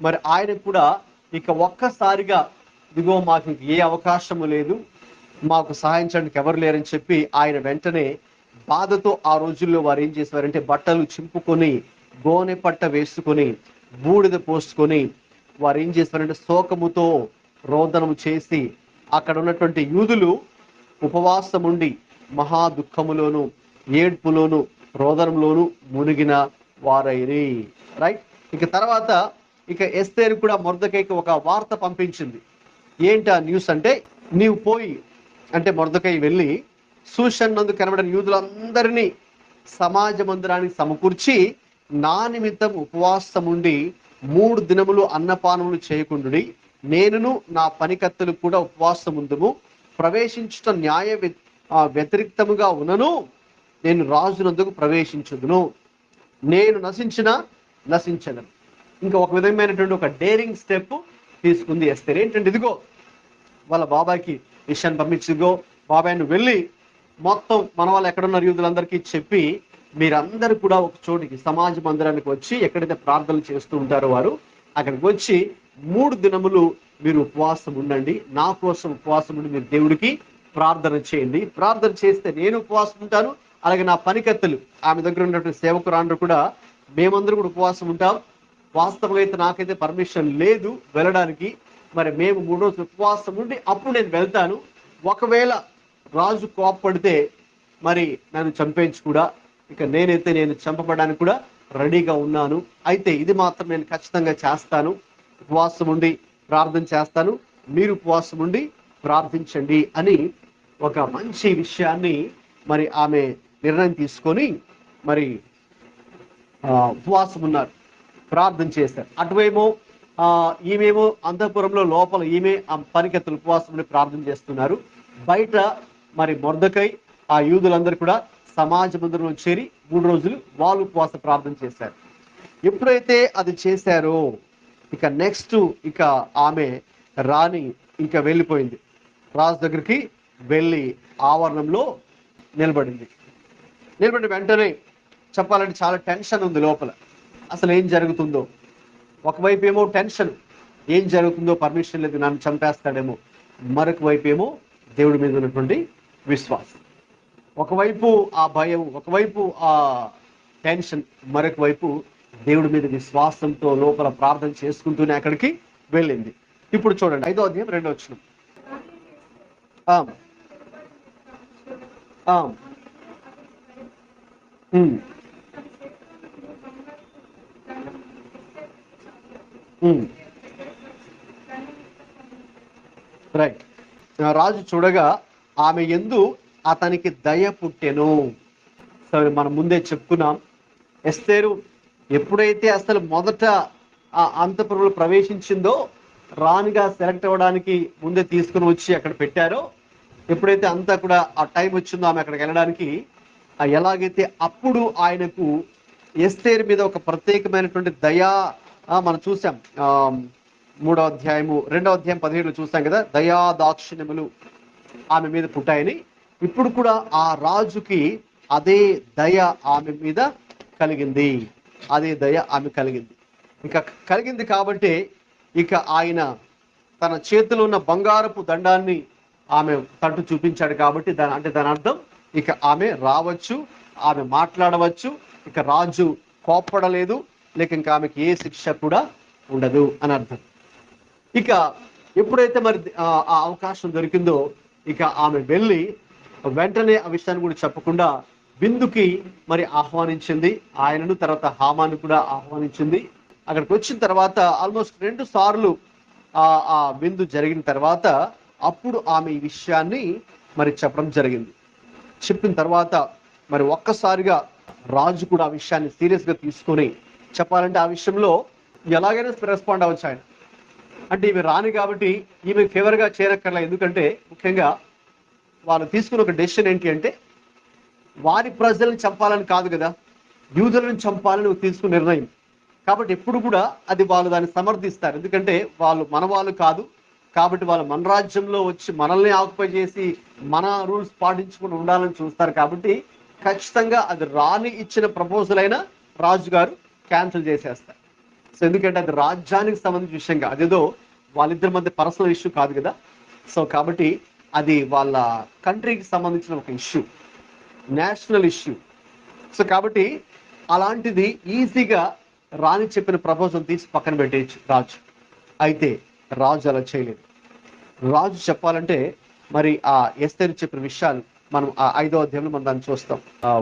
మరి ఆయన కూడా ఇక ఒక్కసారిగా ఇదిగో మాకు ఏ అవకాశము లేదు, మాకు సహాయం చేయడానికి ఎవరు లేరని చెప్పి ఆయన వెంటనే బాధతో ఆ రోజుల్లో వారు ఏం చేసేవారంటే బట్టలు చింపుకొని, గోనె పట్ట వేసుకొని, బూడిద పోసుకొని వారు ఏం చేసేవారంటే శోకముతో రోదనము చేసి అక్కడ ఉన్నటువంటి యూదులు ఉపవాసం ఉండి మహా దుఃఖములోను, ఏడ్పులోను, రోదనంలోను మునిగిన వారైరి, రైట్? ఇక తర్వాత ఇక ఎస్తేరు కూడా మొర్దెకైకి ఒక వార్త పంపించింది. ఏంటి ఆ న్యూస్ అంటే, నీవు పోయి, అంటే మొర్దెకై వెళ్ళి షూషన్ నందు కనబడిన యూదులందరినీ సమాజ మందిరానికి సమకూర్చి నా నిమిత్తం ఉపవాసం ఉండి 3 దినములు అన్నపానములు చేయకుండుడి, నేనును నా పనికత్తెలు కూడా ఉపవాసం ఉందుము, ప్రవేశించుట న్యాయ వ్యతిరిక్తముగా ఉన్నను, నేను రాజునందుకు ప్రవేశించుదును, నేను నశించను. ఇంకా ఒక విధమైనటువంటి ఒక డేరింగ్ స్టెప్ తీసుకుంది ఎస్తేర్. ఏంటంటే ఇదిగో వాళ్ళ బాబాయ్కి విషయాన్ని పంపించిగో, బాబాయ్ నువ్వు వెళ్ళి మొత్తం మన వాళ్ళు ఎక్కడున్నారు యూదులందరికీ చెప్పి మీరందరూ కూడా ఒక చోటికి సమాజ మందిరానికి వచ్చి ఎక్కడైతే ప్రార్థనలు చేస్తూ ఉంటారో వారు అక్కడికి వచ్చి 3 దినములు మీరు ఉపవాసం ఉండండి, నా కోసం ఉపవాసం ఉండి మీరు దేవుడికి ప్రార్థన చేయండి. ప్రార్థన చేస్తే నేను ఉపవాసం ఉంటాను, అలాగే నా పనికత్తెలు ఆమె దగ్గర ఉన్నటువంటి సేవకురాండ్రు కూడా మేమందరూ కూడా ఉపవాసం ఉంటాం. వాస్తవంగా అయితే నాకైతే పర్మిషన్ లేదు వెళ్ళడానికి, మరి మేము 3 రోజులు ఉపవాసం ఉండి అప్పుడు నేను వెళ్తాను. ఒకవేళ రాజు కోప్పడితే మరి నన్ను చంపేయించి కూడా ఇక నేను చంపబడడానికి కూడా రెడీగా ఉన్నాను. అయితే ఇది మాత్రం నేను ఖచ్చితంగా చేస్తాను, ఉపవాసం ఉండి ప్రార్థన చేస్తాను, మీరు ఉపవాసం ఉండి ప్రార్థించండి అని ఒక మంచి విషయాన్ని మరి ఆమె నిర్ణయం తీసుకొని మరి ఉపవాసం ఉన్నారు, ప్రార్థన చేశారు. అటువేమో ఈమెమో అంతఃపురంలో లోపల ఈమె ఆ పనికెత్తలు ఉపవాసం ఉండి ప్రార్థన చేస్తున్నారు. బయట మరి మొర్దెకై ఆ యూదులందరూ కూడా సమాజ మందిరంలో చేరి 3 రోజులు వాళ్ళు ఉపవాస ప్రార్థన చేశారు. ఎప్పుడైతే అది చేశారో ఇక నెక్స్ట్ ఇక ఆమె రాణి ఇంకా వెళ్ళిపోయింది, రాజు దగ్గరికి వెళ్ళి ఆవరణంలో నిలబడింది. నిలబడిన వెంటనే చెప్పాలంటే చాలా టెన్షన్ ఉంది లోపల, అసలు ఏం జరుగుతుందో. ఒకవైపు ఏమో టెన్షన్, ఏం జరుగుతుందో, పర్మిషన్ లేదు నన్ను చంపేస్తాడేమో. మరొక వైపు ఏమో దేవుడి మీద ఉన్నటువంటి విశ్వాసం. ఒకవైపు ఆ భయం, ఒకవైపు ఆ టెన్షన్, మరొక వైపు దేవుడి మీద విశ్వాసంతో లోపల ప్రార్థన చేసుకుంటూనే అక్కడికి వెళ్ళింది. ఇప్పుడు చూడండి 5వ అధ్యాయం 2వ వచనం. రైట్. రాజు చూడగా ఆమె యందు అతనికి దయ పుట్టెను. సరే, మనం ముందే చెప్పుకున్నాం, ఎస్తేరు ఎప్పుడైతే అసలు మొదట ఆ అంతఃపురంలో ప్రవేశించిందో, రాణిగా సెలెక్ట్ అవ్వడానికి ముందే తీసుకుని వచ్చి అక్కడ పెట్టారో, ఎప్పుడైతే అంతా కూడా ఆ టైం వచ్చిందో ఆమె అక్కడికి వెళ్ళడానికి, ఎలాగైతే అప్పుడు ఆయనకు ఎస్తేరు మీద ఒక ప్రత్యేకమైనటువంటి దయా మనం చూసాం. 3వ అధ్యాయము 2వ అధ్యాయం 17లో చూసాం కదా, దయా దాక్షిణ్యములు ఆమె మీద పుట్టాయని. ఇప్పుడు కూడా ఆ రాజుకి అదే దయ ఆమె మీద కలిగింది, అదే దయ ఆమె కలిగింది. ఇక కలిగింది కాబట్టి ఇక ఆయన తన చేతిలో ఉన్న బంగారపు దండాన్ని ఆమె తట్టు చూపించాడు కాబట్టి దాని అర్థం ఇక ఆమె రావచ్చు, ఆమె మాట్లాడవచ్చు, ఇక రాజు కోప్పడలేదు, లేక ఇంకా ఆమెకి ఏ శిక్ష కూడా ఉండదు అని అర్థం. ఇక ఎప్పుడైతే మరి ఆ అవకాశం దొరికిందో ఇక ఆమె వెళ్ళి వెంటనే ఆ విషయాన్ని కూడా చెప్పకుండా విందుకి మరి ఆహ్వానించింది ఆయనను, తర్వాత హామాను కూడా ఆహ్వానించింది. అక్కడికి వచ్చిన తర్వాత ఆల్మోస్ట్ 2 సార్లు ఆ విందు జరిగిన తర్వాత అప్పుడు ఆమె ఈ విషయాన్ని మరి చెప్పడం జరిగింది. చెప్పిన తర్వాత మరి ఒక్కసారిగా రాజు కూడా ఆ విషయాన్ని సీరియస్ గా తీసుకొని, చెప్పాలంటే ఆ విషయంలో ఎలాగైనా రెస్పాండ్ అవ్వచ్చు ఆయన. అంటే ఈమె రాని కాబట్టి ఈమె ఫేవర్ గా చేరక్కర్లా, ఎందుకంటే ముఖ్యంగా వాళ్ళు తీసుకున్న ఒక డెసిషన్ ఏంటి అంటే వారి ప్రజలను చంపాలని కాదు కదా, యూదులను చంపాలని తీసుకున్న నిర్ణయం. కాబట్టి ఎప్పుడు కూడా అది వాళ్ళు దాన్ని సమర్థిస్తారు, ఎందుకంటే వాళ్ళు మన వాళ్ళు కాదు కాబట్టి వాళ్ళు మన రాజ్యంలో వచ్చి మనల్ని ఆక్యుపై చేసి మన రూల్స్ పాటించుకుని ఉండాలని చూస్తారు. కాబట్టి ఖచ్చితంగా అది రాని ఇచ్చిన ప్రపోజల్ అయినా రాజుగారు క్యాన్సిల్ చేసేస్తారు. సో ఎందుకంటే అది రాజ్యానికి సంబంధించిన విషయంగా, అదేదో వాళ్ళిద్దరి మధ్య పర్సనల్ ఇష్యూ కాదు కదా. సో కాబట్టి అది వాళ్ళ కంట్రీకి సంబంధించిన ఒక ఇష్యూ, నేషనల్ ఇష్యూ. సో కాబట్టి అలాంటిది ఈజీగా రాని చెప్పిన ప్రపోజల్ తీసి పక్కన పెట్టేయచ్చు రాజు. అయితే రాజు అలా చేయలేదు. రాజు చెప్పాలంటే మరి ఆ ఎస్తేరు చెప్పిన విషయాలు మనం ఆ 5వ అధ్యాయంలో మనం దాన్ని చూస్తాం.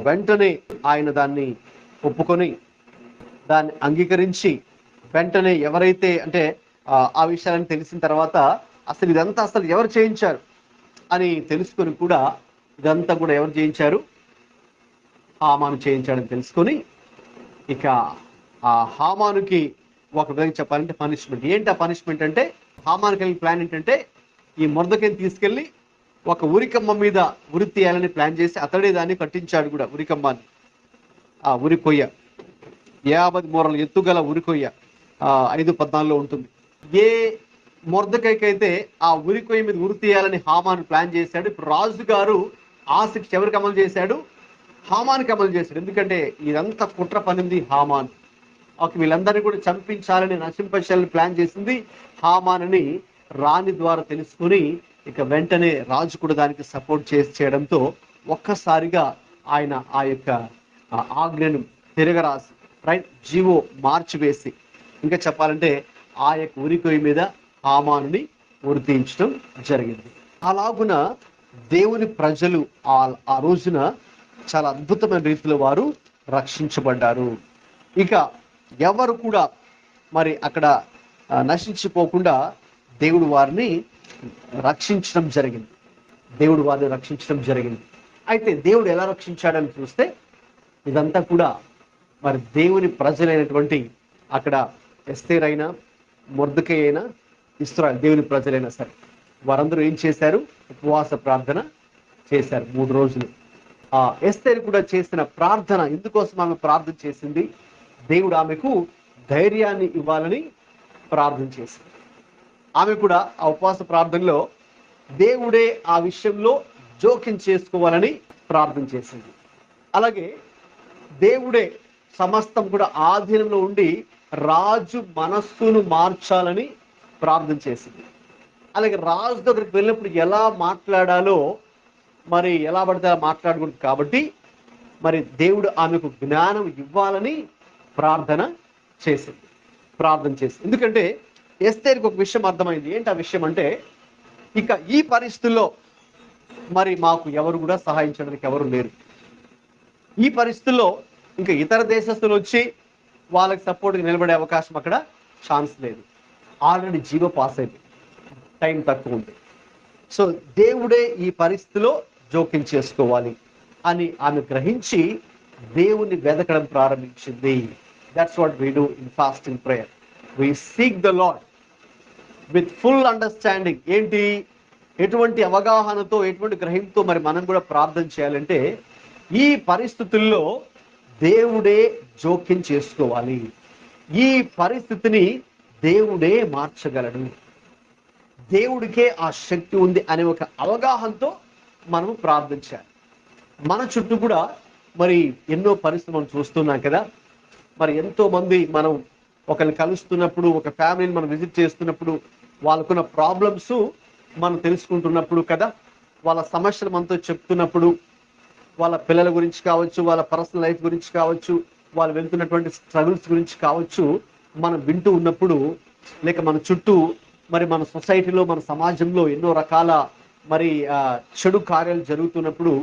వెంటనే ఆయన దాన్ని ఒప్పుకొని దాన్ని అంగీకరించి వెంటనే ఎవరైతే అంటే ఆ విషయాలని తెలిసిన తర్వాత అసలు ఇదంతా అసలు ఎవరు చేయించారు అని తెలుసుకొని కూడా, ఇదంతా కూడా ఎవరు చేయించారు, హామాను చేయించాడని తెలుసుకొని ఇక ఆ హామానుకి ఒక విధంగా చెప్పాలంటే పనిష్మెంట్. ఏంటి ఆ పనిష్మెంట్ అంటే, హామానుకి వెళ్ళిన ప్లాన్ ఏంటంటే ఈ మొర్దెకైని తీసుకెళ్ళి ఒక ఉరికమ్మ మీద ఉరి తీయాలని ప్లాన్ చేసి అతడే దాన్ని కట్టించాడు కూడా, ఉరికమ్మాన్ని. ఆ ఉరి కొయ్య 50 మూరల ఎత్తుగల ఉరి కొయ్య 5:14లో ఉంటుంది. ఏ మొర్దెకైకైతే ఆ ఉరి కొయ్య మీద ఉరి తీయాలని హామాను ప్లాన్ చేశాడు, ఇప్పుడు రాజు గారు ఆ శిక్ష ఎవరికి అమలు చేశాడు, హామానికి అమలు చేశాడు. ఎందుకంటే ఇదంతా కుట్ర పనింది హామాన్. వీళ్ళందరినీ కూడా చంపించాలని, నశింపచేయాలని ప్లాన్ చేసింది హామాన్ అని రాణి ద్వారా తెలుసుకుని ఇక వెంటనే రాజు కూడా దానికి సపోర్ట్ చేయడంతో ఒక్కసారిగా ఆయన ఆ యొక్క ఆజ్ఞను తిరగరాసి, రైట్, జీవో మార్చివేసి, ఇంకా చెప్పాలంటే ఆ యొక్క ఉరికొయ్యి మీద హామానుని ఉరి తీయించడం జరిగింది. అలాగున దేవుని ప్రజలు ఆ రోజున చాలా అద్భుతమైన రీతిలో వారు రక్షించబడ్డారు. ఇక ఎవరు కూడా మరి అక్కడ నశించిపోకుండా దేవుడు వారిని రక్షించడం జరిగింది. అయితే దేవుడు ఎలా రక్షించాడని చూస్తే ఇదంతా కూడా మరి దేవుని ప్రజలైనటువంటి అక్కడ ఎస్తేర్ అయినా, మొర్దెకై అయినా, ఇశ్రాయేలు దేవుని ప్రజలైనా సరే వారందరూ ఏం చేశారు? ఉపవాస ప్రార్థన చేశారు 3 రోజులు. ఎస్తేర్ కూడా చేసిన ప్రార్థన, ఎందుకోసం ఆమె ప్రార్థన చేసింది? దేవుడు ఆమెకు ధైర్యాన్ని ఇవ్వాలని ప్రార్థన చేసింది. ఆమె కూడా ఆ ఉపవాస ప్రార్థనలో దేవుడే ఆ విషయంలో జోక్యం చేసుకోవాలని ప్రార్థన చేసింది. అలాగే దేవుడే సమస్తం కూడా ఆధీనంలో ఉండి రాజు మనస్సును మార్చాలని ప్రార్థన చేసింది. అలాగే రాజు దగ్గరికి వెళ్ళినప్పుడు ఎలా మాట్లాడాలో మరి ఎలా పడితే అలా మాట్లాడకూడదు కాబట్టి మరి దేవుడు ఆమెకు జ్ఞానం ఇవ్వాలని ప్రార్థన చేసింది. ఎందుకంటే ఎస్తేరుకు ఒక విషయం అర్థమైంది. ఏంటి ఆ విషయం అంటే, ఇక ఈ పరిస్థితుల్లో మరి మాకు ఎవరు కూడా సహాయం చేయడానికి ఎవరు లేరు. ఈ పరిస్థితుల్లో ఇంకా ఇతర దేశస్తులు వచ్చి వాళ్ళకి సపోర్ట్గా నిలబడే అవకాశం అక్కడ ఛాన్స్ లేదు. ఆల్రెడీ జీవో పాస్ అయిపోయింది, టైం తక్కువ ఉంది. సో దేవుడే ఈ పరిస్థితిలో జోక్యం చేసుకోవాలి అని ఆమె గ్రహించి దేవుని వెదకడం ప్రారంభించింది. That's what we do in fasting prayer. We seek the lord with full understanding. ఏంటి? ఎటువంటి అవగాహనతో, ఎటువంటి గ్రహింపుతో మరి మనం కూడా ప్రార్థన చేయాలంటే, ఈ పరిస్థితుల్లో దేవుడే జోక్యం చేసుకోవాలి, ఈ పరిస్థితిని దేవుడే మార్చగలడు, దేవుడికే ఆ శక్తి ఉంది అనే ఒక అవగాహనతో మనము ప్రార్థించాలి. మన చుట్టూ కూడా మరి ఎన్నో పరిస్థితులు మనం చూస్తున్నాం కదా. మరి ఎంతో మంది మనం ఒకరిని కలుస్తున్నప్పుడు, ఒక ఫ్యామిలీని మనం విజిట్ చేస్తున్నప్పుడు వాళ్ళకున్న ప్రాబ్లమ్స్ మనం తెలుసుకుంటున్నప్పుడు కదా, వాళ్ళ సమస్యలు మనతో చెప్తున్నప్పుడు, వాళ్ళ పిల్లల గురించి కావచ్చు, వాళ్ళ పర్సనల్ లైఫ్ గురించి కావచ్చు, వాళ్ళు వెళ్తున్నటువంటి స్ట్రగుల్స్ గురించి కావచ్చు, మనం వింటూ ఉన్నప్పుడు, లేక మన చుట్టూ మరి మన సొసైటీలో, మన సమాజంలో ఎన్నో రకాల మరి చెడు కార్యాలు జరుగుతున్నప్పుడు,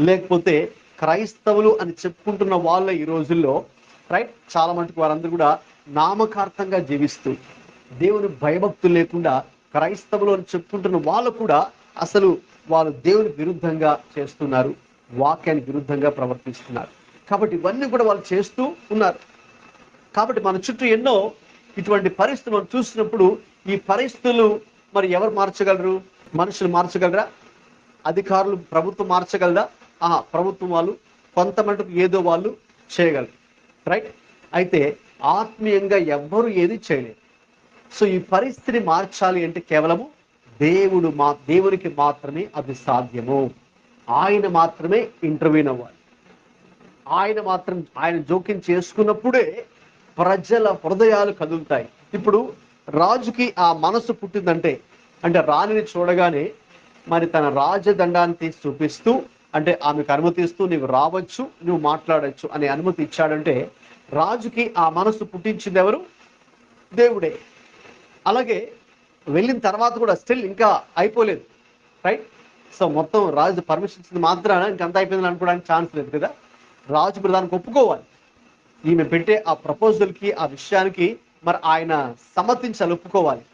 లేకపోతే క్రైస్తవులు అని చెప్పుకుంటున్న వాళ్ళ ఈ రోజుల్లో, రైట్, చాలా మటుకు వారందరూ కూడా నామకార్థంగా జీవిస్తూ దేవుని భయభక్తులు లేకుండా క్రైస్తవులు అని చెప్పుకుంటున్న వాళ్ళు కూడా అసలు వాళ్ళు దేవుని విరుద్ధంగా చేస్తున్నారు, వాక్యానికి విరుద్ధంగా ప్రవర్తిస్తున్నారు. కాబట్టి ఇవన్నీ కూడా వాళ్ళు చేస్తూ ఉన్నారు. కాబట్టి మన చుట్టూ ఎన్నో ఇటువంటి పరిస్థితులు మనం చూసినప్పుడు, ఈ పరిస్థితులు మరి ఎవరు మార్చగలరు? మనుషులు మార్చగలరా? అధికారులు, ప్రభుత్వం మార్చగలరా? ప్రభుత్వం వాళ్ళు కొంతమందికి ఏదో వాళ్ళు చేయగలరు, రైట్. అయితే ఆత్మీయంగా ఎవ్వరు ఏది చేయలేరు. సో ఈ పరిస్థితిని మార్చాలి అంటే కేవలము దేవునికి మాత్రమే అది సాధ్యము. ఆయన మాత్రమే ఇంటర్వ్యూన్ అవ్వాలి. ఆయన జోక్యం చేసుకున్నప్పుడే ప్రజల హృదయాలు కదులుతాయి. ఇప్పుడు రాజుకి ఆ మనసు పుట్టిందంటే, అంటే రాణిని చూడగానే మరి తన రాజదండాన్ని తీసి చూపిస్తూ, అంటే ఆమెకు అనుమతిస్తూ, నీవు రావచ్చు, నువ్వు మాట్లాడచ్చు అనే అనుమతి ఇచ్చాడంటే, రాజుకి ఆ మనసు పుట్టించింది ఎవరు? దేవుడే. అలాగే వెళ్ళిన తర్వాత కూడా స్టిల్ ఇంకా అయిపోలేదు, రైట్. సో మొత్తం రాజు పర్మిషన్ ఇచ్చింది మాత్రాన ఇంకంత అయిపోయిందని అనుకోవడానికి ఛాన్స్ లేదు కదా. రాజు ఇప్పుడు దానికి ఒప్పుకోవాలి. ఈమె పెట్టే ఆ ప్రపోజల్కి, ఆ విషయానికి మరి ఆయన సమ్మతించాలి, ఒప్పుకోవాలి.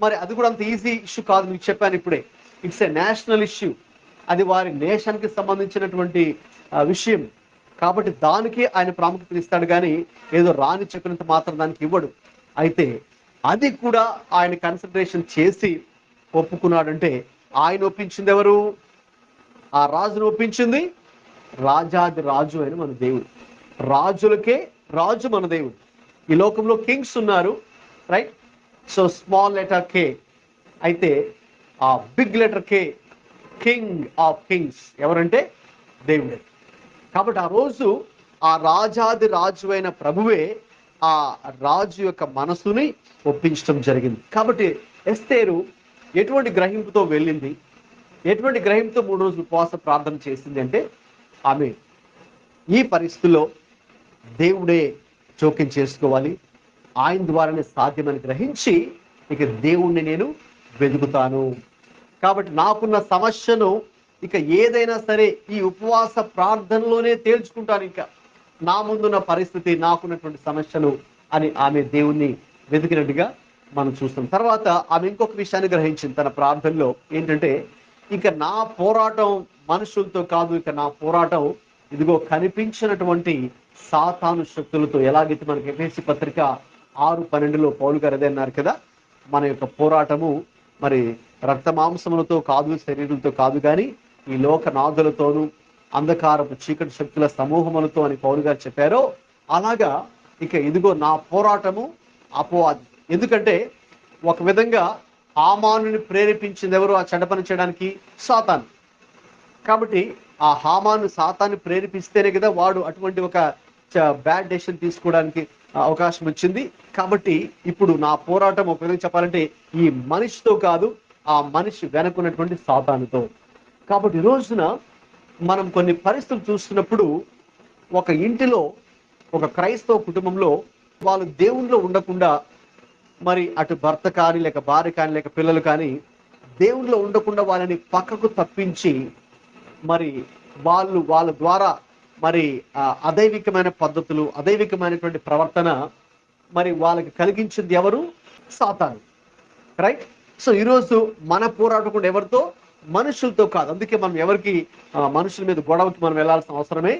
మరి అది కూడా అంత ఈజీ ఇష్యూ కాదు. మీకు చెప్పాను ఇప్పుడే, ఇట్స్ ఏ నేషనల్ ఇష్యూ. అది వారి నేషన్కి సంబంధించినటువంటి విషయం కాబట్టి దానికి ఆయన ప్రాముఖ్యత ఇస్తాడు, కానీ ఏదో రాని చెప్పినంత మాత్రం దానికి ఇవ్వడు. అయితే అది కూడా ఆయన కన్సిడరేషన్ చేసి ఒప్పుకున్నాడంటే, ఆయన ఒప్పించింది ఎవరు? ఆ రాజును ఒప్పించింది రాజాది రాజు అయిన మన దేవుడు. రాజులకే రాజు మన దేవుడు. ఈ లోకంలో కింగ్స్ ఉన్నారు, right. So small letter K, అయితే ఆ big letter K, king of kings ఎవరంటే దేవుడే. కాబట్టి ఆ రోజు ఆ రాజాది రాజు అయిన ప్రభువే ఆ రాజు యొక్క మనసుని ఒప్పించడం జరిగింది. కాబట్టి ఎస్తేరు ఎటువంటి గ్రహింపుతో వెళ్ళింది, ఎటువంటి గ్రహింపుతో 3 రోజులు ఉపవాస ప్రార్థన చేసింది అంటే, ఆమె ఈ పరిస్థితుల్లో దేవుడే జోక్యం చేసుకోవాలి, ఆయన ద్వారానే సాధ్యమని గ్రహించి ఇక దేవుణ్ణి నేను వెతుకుతాను. కాబట్టి నాకున్న సమస్యను ఇక ఏదైనా సరే ఈ ఉపవాస ప్రార్థనలోనే తేల్చుకుంటాను. ఇంకా నా ముందున్న పరిస్థితి, నాకున్నటువంటి సమస్యలు అని ఆమె దేవుణ్ణి వెతికినట్టుగా మనం చూస్తాం. తర్వాత ఆమె ఇంకొక విషయాన్ని గ్రహించింది తన ప్రార్థనలో. ఏంటంటే, ఇక నా పోరాటం మనుషులతో కాదు, ఇక నా పోరాటం ఇదిగో కనిపించినటువంటి సాతాను శక్తులతో. ఎలాగైతే మనకి ఎఫెసీ పత్రిక 6:12 పౌలు గారు అదే అన్నారు కదా, మన యొక్క పోరాటము మరి రక్త మాంసములతో కాదు, శరీరులతో కాదు, కానీ ఈ లోక నాదులతోనూ అంధకారపు చీకటి శక్తుల సమూహములతో అని పౌలు గారు చెప్పారో, అలాగా ఇక ఇదిగో నా పోరాటము అపవాది. ఎందుకంటే ఒక విధంగా హామానుని ప్రేరేపించింది ఎవరు? ఆ చెడ్డ పని చేయడానికి సాతాను. కాబట్టి ఆ హామాను సాతాన్ని ప్రేరేపిస్తేనే కదా వాడు అటువంటి ఒక బ్యాడ్ డెసిషన్ తీసుకోవడానికి అవకాశం వచ్చింది. కాబట్టి ఇప్పుడు నా పోరాటం ఒక విధంగా చెప్పాలంటే ఈ మనిషితో కాదు, ఆ మనిషి వెనుకున్నటువంటి సాతానుతో. కాబట్టి ఈ రోజున మనం కొన్ని పరిస్థితులు చూస్తున్నప్పుడు, ఒక ఇంటిలో, ఒక క్రైస్తవ కుటుంబంలో వాళ్ళు దేవునిలో ఉండకుండా, మరి అటు భర్త కానీ లేక భార్య కానీ లేక పిల్లలు కానీ దేవునిలో ఉండకుండా వాళ్ళని పక్కకు తప్పించి, మరి వాళ్ళ ద్వారా మరి అదైవికమైన పద్ధతులు, అదైవికమైనటువంటి ప్రవర్తన మరి వాళ్ళకి కలిగించింది ఎవరు? సాతాను. రైట్. సో ఈరోజు మన పోరాటం కూడా ఎవరితో? మనుషులతో కాదు. అందుకే మనం ఎవరికి మనుషుల మీద గొడవకి మనం వెళ్ళాల్సిన అవసరమే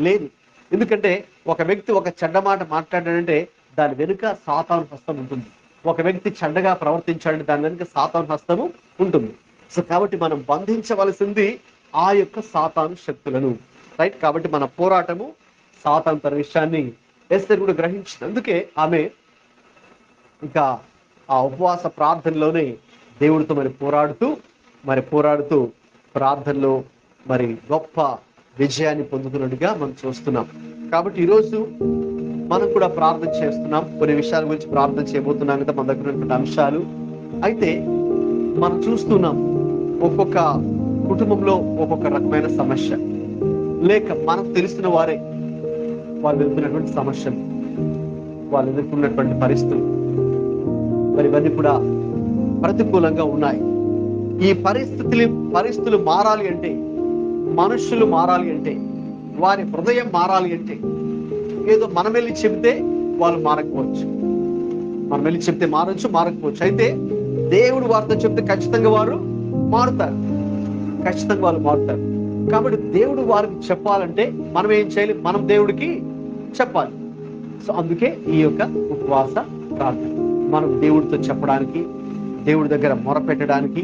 లేదు. ఎందుకంటే ఒక వ్యక్తి ఒక చెడ్డ మాట మాట్లాడాడంటే దాని వెనుక సాతాను హస్తం ఉంటుంది. ఒక వ్యక్తి చెడ్డగా ప్రవర్తించాడంటే దాని వెనుక సాతాను హస్తము ఉంటుంది. సో కాబట్టి మనం బంధించవలసింది ఆ యొక్క సాతాను శక్తులను. రైట్. కాబట్టి మన పోరాటము సాతాను తన విషయాన్ని ఎస్తేరు కూడా గ్రహించింది. అందుకే ఆమె ఇక ఆ ఉపవాస ప్రార్థనలోనే దేవుడితో మరి పోరాడుతూ ప్రార్థనలో మరి గొప్ప విజయాన్ని పొందుతున్నట్టుగా మనం చూస్తున్నాం. కాబట్టి ఈరోజు మనం కూడా ప్రార్థన చేస్తున్నాం, కొన్ని విషయాల గురించి ప్రార్థన చేయబోతున్నాం కదా, మన దగ్గర ఉన్నటువంటి అంశాలు. అయితే మనం చూస్తున్నాం ఒక్కొక్క కుటుంబంలో ఒక్కొక్క రకమైన సమస్య, లేక మనకు తెలిసిన వారే వాళ్ళు ఎదుర్కొన్నటువంటి సమస్యలు, వాళ్ళు ఎదుర్కొన్నటువంటి పరిస్థితులు మరి ఇవన్నీ కూడా ప్రతికూలంగా ఉన్నాయి. ఈ పరిస్థితులు మారాలి అంటే, మనుషులు మారాలి అంటే, వారి హృదయం మారాలి అంటే, ఏదో మనం వెళ్ళి చెబితే వాళ్ళు మారకపోవచ్చు, మనం వెళ్ళి చెప్తే మారకపోవచ్చు. అయితే దేవుడు వారితో చెప్తే ఖచ్చితంగా వారు మారుతారు. కాబట్టి దేవుడు వారికి చెప్పాలంటే మనం ఏం చేయాలి? మనం దేవుడికి చెప్పాలి. సో అందుకే ఈ యొక్క ఉపవాస ప్రార్థన, మనం దేవుడితో చెప్పడానికి, దేవుడి దగ్గర మొరపెట్టడానికి,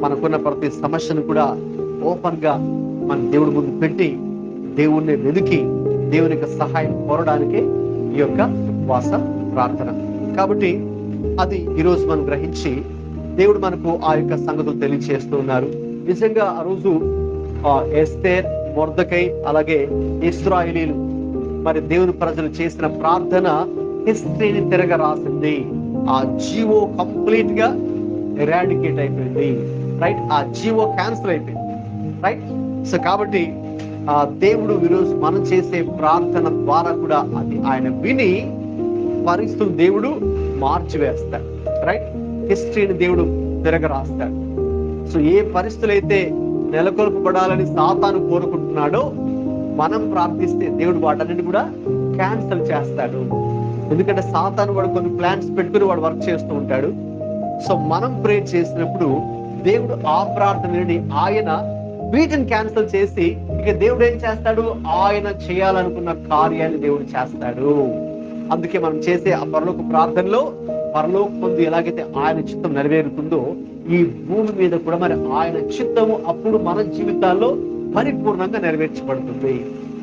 మనకున్న ప్రతి సమస్యను కూడా ఓపెన్ గా మన దేవుడి ముందు పెట్టి దేవుణ్ణి వెతికి దేవుని యొక్క సహాయం కోరడానికే ఈ యొక్క ఉపవాస ప్రార్థన. కాబట్టి అది ఈరోజు మనం గ్రహించి దేవుడు మనకు ఆ యొక్క సంగతులు తెలియజేస్తూ ఉన్నారు. నిజంగా ఆ రోజు ఎస్తేర్, మొర్దెకై అలాగే ఇశ్రాయేలీలు మరి దేవుని ప్రజలు చేసిన ప్రార్థన హిస్టరీని తిరగ రాసింది. ఆ జీవో కంప్లీట్ గా ఎరాడికేట్ అయిపోయింది. రైట్. ఆ జీవో క్యాన్సిల్ అయిపోయింది. రైట్. సో కాబట్టి ఆ దేవుడు ఈరోజు మనం చేసే ప్రార్థన ద్వారా కూడా అది ఆయన విని పరిస్థితులు దేవుడు మార్చివేస్తాడు. రైట్. హిస్టరీని దేవుడు తిరగ రాస్తాడు. సో ఏ పరిస్థితులు అయితే నెలకొల్పబడాలని సాతాను కోరుకుంటున్నాడో మనం ప్రార్థిస్తే దేవుడు వాటన్నిటిని కూడా క్యాన్సిల్ చేస్తాడు. ఎందుకంటే సాతాను వాడు కొన్ని ప్లాన్స్ పెట్టుకుని వాడు వర్క్ చేస్తూ ఉంటాడు. సో మనం ప్రే చేసినప్పుడు దేవుడు ఆ ప్రార్థనని ఆయన వీటిని క్యాన్సిల్ చేసి ఇక దేవుడు ఏం చేస్తాడు? ఆయన చేయాలనుకున్న కార్యాన్ని దేవుడు చేస్తాడు. అందుకే మనం చేసే ఆ పరలోక ప్రార్థనలో పరలోక ముందు ఎలాగైతే ఆయన చిత్తం నెరవేరుతుందో ఈ భూమి మీద కూడా మరి ఆయన చిత్తము అప్పుడు మన జీవితాల్లో పరిపూర్ణంగా నెరవేర్చబడుతుంది.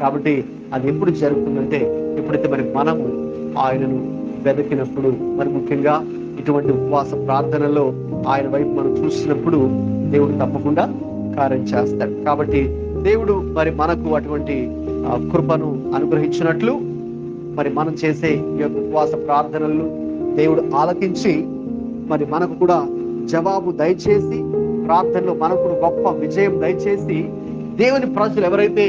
కాబట్టి అది ఎప్పుడు జరుగుతుందంటే ఎప్పుడైతే మరి మనము ఆయనను వెతికినప్పుడు, మరి ముఖ్యంగా ఇటువంటి ఉపవాస ప్రార్థనలో ఆయన వైపు మనం చూసినప్పుడు దేవుడు తప్పకుండా కార్యం చేస్తాడు. కాబట్టి దేవుడు మరి మనకు అటువంటి కృపను అనుగ్రహించినట్లు మరి మనం చేసే ఈ యొక్క ఉపవాస ప్రార్థనలు దేవుడు ఆలకించి మరి మనకు కూడా జవాబు దయచేసి, ప్రార్థనలో మనకు గొప్ప విజయం దయచేసి, దేవుని ప్రజలు ఎవరైతే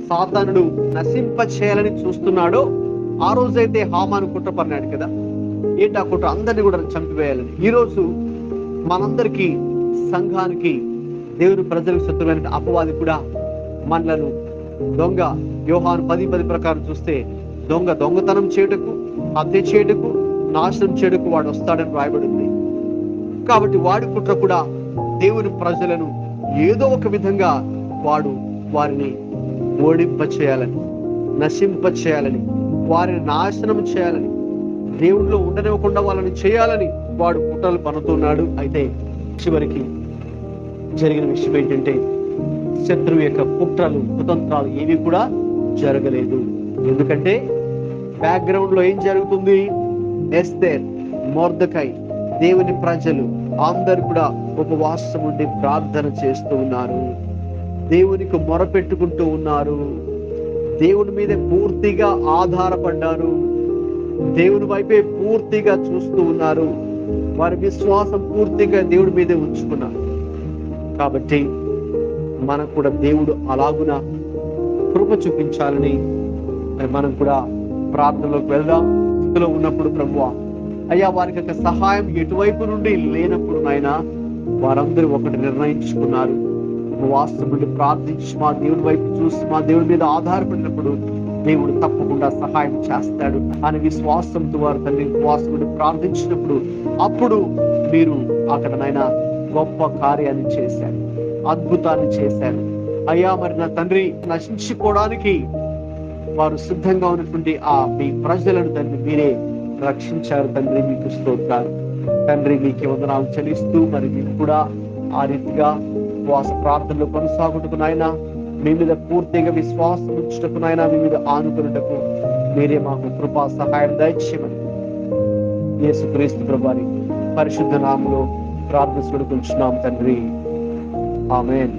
సాతానుడు నశింప చేయాలని చూస్తున్నాడో ఆ రోజైతే హామాను కుట్ర పన్నాడు కదా, ఏంటి ఆ కుట్ర అందరినీ కూడా చంపివేయాలని. ఈరోజు మనందరికీ సంఘానికి దేవుని ప్రజలకు శత్రువైన అపవాది కూడా మనలను దొంగ, యోహాను 10:10 ప్రకారం చూస్తే దొంగతనం చేయుటకు, హత్య చేయుటకు, నాశనం చేయుటకు వాడు వస్తాడని రాయబడింది. కాబట్టి వాడి కుట్ర కూడా దేవుని ప్రజలను ఏదో ఒక విధంగా వారిని ఓడింప చేయాలని, నశింప చేయాలని, వారిని నాశనం చేయాలని, దేవుడిలో ఉండనివ్వకుండా వాళ్ళని చేయాలని వాడు కుట్రలు పన్నుతున్నాడు. అయితే చివరికి జరిగిన విషయం ఏంటంటే శత్రువు యొక్క కుట్రలు, కుతంత్రాలు ఏవి కూడా జరగలేదు. ఎందుకంటే బ్యాక్గ్రౌండ్ లో ఏం జరుగుతుంది? ఎస్తేర్, మొర్దెకై, దేవుని ప్రజలు అందరూ కూడా ఉపవాసం ఉండి ప్రార్థన చేస్తూ ఉన్నారు, దేవునికి మొరపెట్టుకుంటూ ఉన్నారు, దేవుని మీద పూర్తిగా ఆధారపడ్డారు, దేవుని వైపే పూర్తిగా చూస్తూ ఉన్నారు, వారి విశ్వాసం పూర్తిగా దేవుడి మీదే ఉంచుకున్నారు. కాబట్టి మనకు కూడా దేవుడు అలాగున కృప చూపించాలని మనం కూడా ప్రార్థనలోకి వెళ్దాం. స్థితిలో ఉన్నప్పుడు ప్రభువా అయ్యా వారికి యొక్క సహాయం ఎటువైపు నుండి లేనప్పుడు నాయనా వారందరూ ఒకటి నిర్ణయించుకున్నారు, ఉపవాసం నుండి ప్రార్థించి మా దేవుని వైపు చూసి మా దేవుని మీద ఆధారపడినప్పుడు దేవుడు తప్పకుండా సహాయం చేస్తాడు అనే విశ్వాసంతో వారు తండ్రి ఉపవాసం నుండి ప్రార్థించినప్పుడు అప్పుడు మీరు అక్కడ నాయన గొప్ప కార్యాన్ని చేశారు, అద్భుతాన్ని చేశారు. అయ్యా మరి నా తండ్రి నశించుకోవడానికి వారు సిద్ధంగా ఉన్నటువంటి మీ ప్రజలను తండ్రి మీరే రక్షించారు తండ్రి. మీకు స్తోత్రాలు తండ్రి, మీకు వందనాలు చెల్లిస్తూ మరి మీకు కూడా ఆ రీతిగా ఉపవాస ప్రార్థనలు కొనసాగుటకు నాయన, మీ మీద పూర్తిగా విశ్వాసం ఉంచుటకు నాయన, మీ మీద ఆనుకున్నటకు మీరే మాకు కృపా సహాయం దయచేయమని యేసుక్రీస్తు ప్రభువారి పరిశుద్ధ నామములో ప్రార్థించుకుంటున్నాం తండ్రి. ఆమేన్.